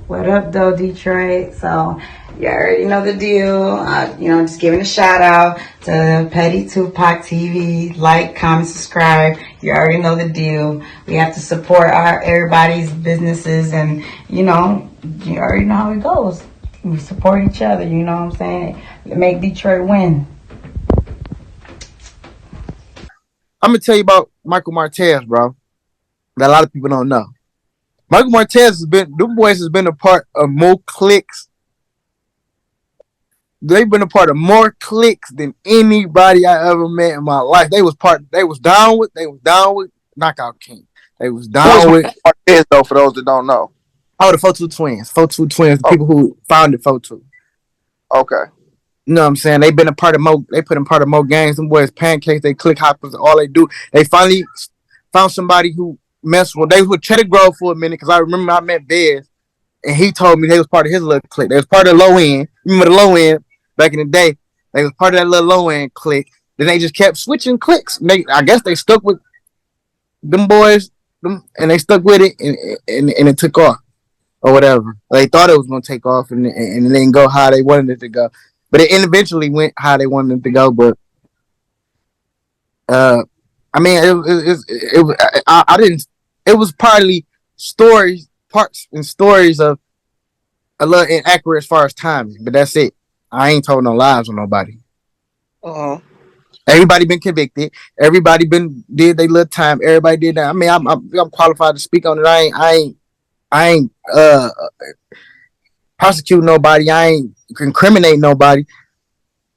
What up, though, Detroit? So, you already know the deal. Just giving a shout out to Petty Tupac TV. Like, comment, subscribe. You already know the deal. We have to support everybody's businesses, and you already know how it goes. We support each other. You know what I'm saying? Make Detroit win. I'm gonna tell you about Michael Martez, bro. That a lot of people don't know. Michael Martez them boys has been a part of more cliques. They've been a part of more cliques than anybody I ever met in my life. They was down with Knockout King. They was down with Martez, though, for those that don't know. Oh, the 42 Twins. 42 Twins, the people who founded 42. Okay. You know what I'm saying? They've been a part of they put in part of more gangs. Them boys pancakes, they click hoppers, all they do. They finally found somebody who messed with. They was with Cheddar Grove for a minute because I remember I met Bez and he told me they was part of his little clique. They was part of the low end. Remember the low end back in the day? They was part of that little low end clique. Then they just kept switching cliques. I guess they stuck with them boys and they stuck with it and it took off or whatever. They thought it was gonna take off and it didn't go how they wanted it to go. But it eventually went how they wanted it to go. But I was partly parts and stories of a little inaccurate as far as timing. But that's it. I ain't told no lies on nobody. Everybody been convicted. Everybody did their little time. Everybody did that. I mean, I'm qualified to speak on it. I ain't prosecute nobody. I ain't incriminate nobody.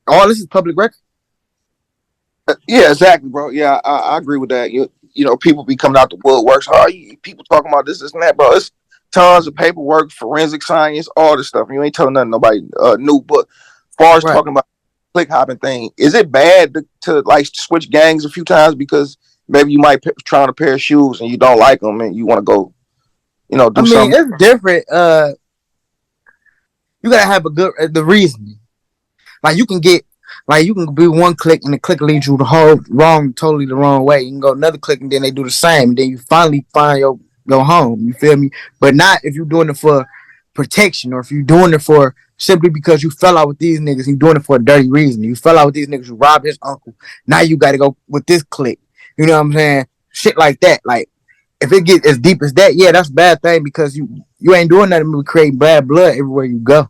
All this is public record. Yeah, exactly, bro. Yeah, I agree with that. You know, people be coming out the woodworks. People talking about this and that, bro. It's tons of paperwork, forensic science, all this stuff. You ain't telling nothing nobody new. But as far as talking about click hopping thing, is it bad to like switch gangs a few times because maybe you might try on a pair of shoes and you don't like them and you want to go, do something? It's different. You gotta have the reasoning. Like you can be one click and the click leads you totally the wrong way. You can go another click and then they do the same. And then you finally find your home. You feel me? But not if you're doing it for protection or if you're doing it for simply because you fell out with these niggas. You're doing it for a dirty reason. You fell out with these niggas who robbed his uncle. Now you got to go with this click. You know what I'm saying? Shit like that. Like if it gets as deep as that, yeah, that's a bad thing because you ain't doing nothing but create bad blood everywhere you go.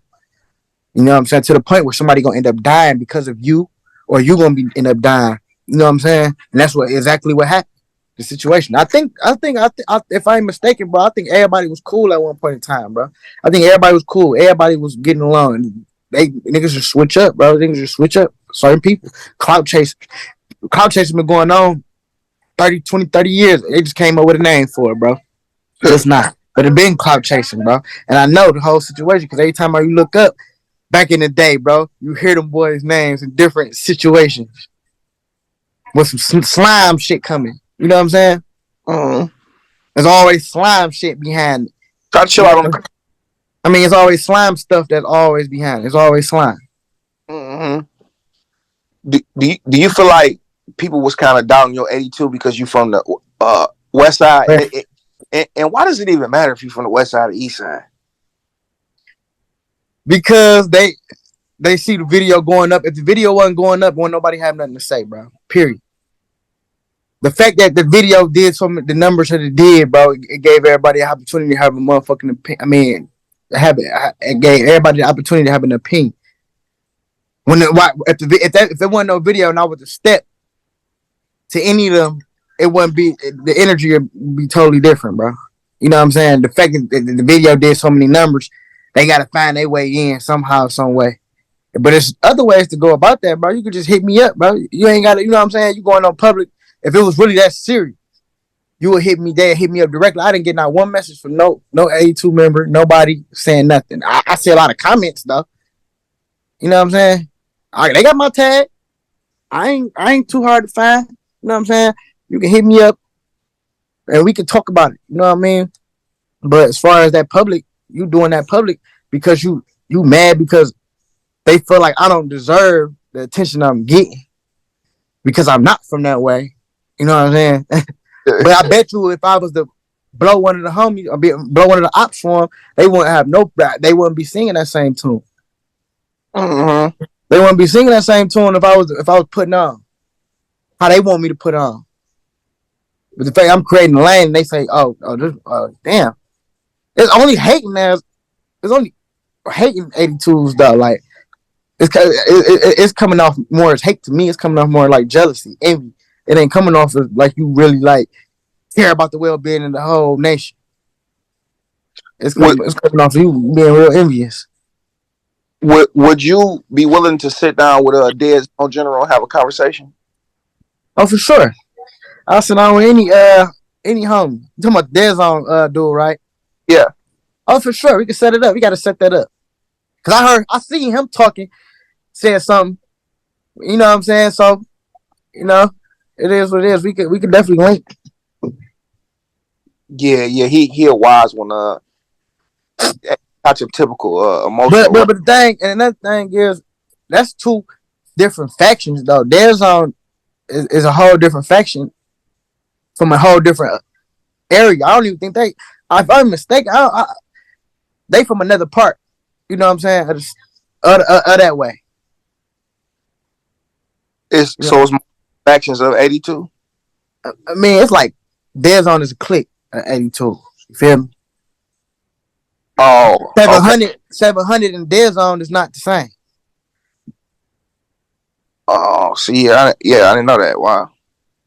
You know what I'm saying? To the point where somebody gonna end up dying because of you, or you gonna end up dying. You know what I'm saying? And that's exactly what happened. The situation. I think if I ain't mistaken, bro, I think everybody was cool at one point in time, bro. I think everybody was cool. Everybody was getting along. Niggas just switch up, bro. Niggas just switch up. Certain people. Clout chasing been going on 30 years. They just came up with a name for it, bro. It's not. But it been clout chasing, bro. And I know the whole situation because every time you look up, back in the day, bro, you hear them boys' names in different situations with some slime shit coming. You know what I'm saying? There's always slime shit behind it. Try to chill out on the. It's always slime stuff that's always behind it. It's always slime. Do you feel like people was kind of down your 82 because you from the west side? And why does it even matter if you from the west side or east side? Because they see the video going up. If the video wasn't going up, wouldn't nobody have nothing to say, bro. Period. The fact that the video did the numbers that it did, bro, it gave everybody an opportunity to have a motherfucking opinion. It gave everybody the opportunity to have an opinion. If there wasn't no video and I was a step to any of them, it wouldn't be the energy would be totally different, bro. You know what I'm saying? The fact that the video did so many numbers, they gotta find their way in somehow, some way. But there's other ways to go about that, bro. You could just hit me up, bro. You ain't gotta, you know what I'm saying? You going on public. If it was really that serious, you would hit me there, hit me up directly. I didn't get not one message from no 82 member, nobody saying nothing. I see a lot of comments though. You know what I'm saying? They got my tag. I ain't too hard to find. You know what I'm saying? You can hit me up and we can talk about it. You know what I mean? But as far as that public, you doing that public because you mad because they feel like I don't deserve the attention I'm getting because I'm not from that way. You know what I'm saying? But I bet you if I was blow one of the homies or blow one of the ops for them, they wouldn't have no. They wouldn't be singing that same tune. Mm-hmm. They wouldn't be singing that same tune if I was putting on how they want me to put on. But the fact I'm creating a lane, they say, damn, it's only hating as it's only hating 82s though. Like it's coming off more as hate to me. It's coming off more like jealousy, envy. It ain't coming off as like you really like care about the well being of the whole nation. It's coming off you being real envious. Would you be willing to sit down with a dead zone general and have a conversation? Oh, for sure. I'll sit down with any homie. You talking about dead zone dude, right? Yeah. Oh, for sure. We can set it up. We got to set that up. Cause I seen him talking, said something. You know what I'm saying? So, you know, it is what it is. We could definitely link. Yeah. He a wise one. Not your typical emotional. But the thing, and another thing is, that's two different factions though. Dead zone is a whole different faction from a whole different area. I don't even think if I'm mistaken, they from another part. You know what I'm saying? That way. So it's factions of 82. I mean, it's like Dead Zone is a clique at 82. You feel me? Oh, 700 and Dead Zone is not the same. Oh, see, I didn't know that. Wow.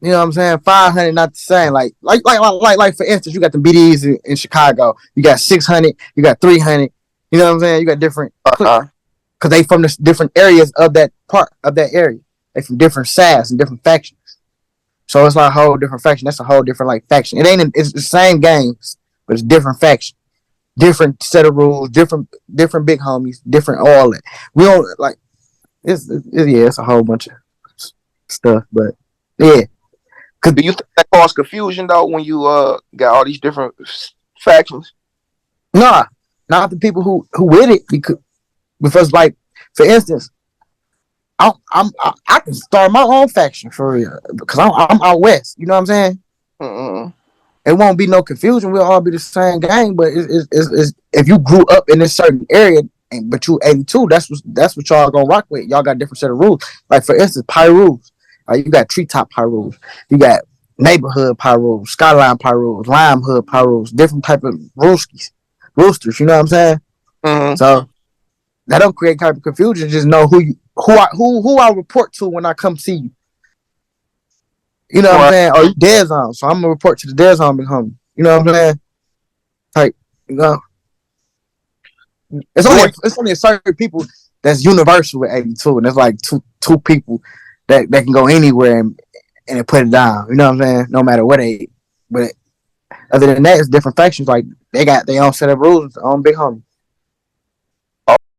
You know what I'm saying? 500 not the same. Like for instance, you got the BDs in Chicago. You got 600. You got 300. You know what I'm saying? You got different because they from the different areas of that part of that area. They from different sides and different factions. So it's like a whole different faction. That's a whole different like faction. It's the same games, but it's different faction, different set of rules, different big homies, different all that. We don't like it's a whole bunch of stuff, but yeah. Do you think that causes confusion though when you got all these different factions? Nah, not the people who with it because like for instance, I can start my own faction for real because I'm out west. You know what I'm saying? Mm-mm. It won't be no confusion. We'll all be the same gang. But it's if you grew up in this certain area, but you 82, that's what y'all gonna rock with. Y'all got a different set of rules. Like for instance, Pyrus. You got treetop Pyrus. You got neighborhood Pyrus, skyline Pyrus, lime hood Pyrus, different type of roosters. You know what I'm saying? Mm-hmm. So that don't create type of confusion. Just know who I report to when I come see you. You know what I'm saying? Or you Dead Zone, so I'm gonna report to the Dead Zone big homie. You know what I'm saying? Like, you know, it's only a certain people that's universal with 82, and it's like two people that can go anywhere and put it down. You know what I'm saying? No matter what they. But other than that, it's different factions. Like they got their own set of rules, their own big homie.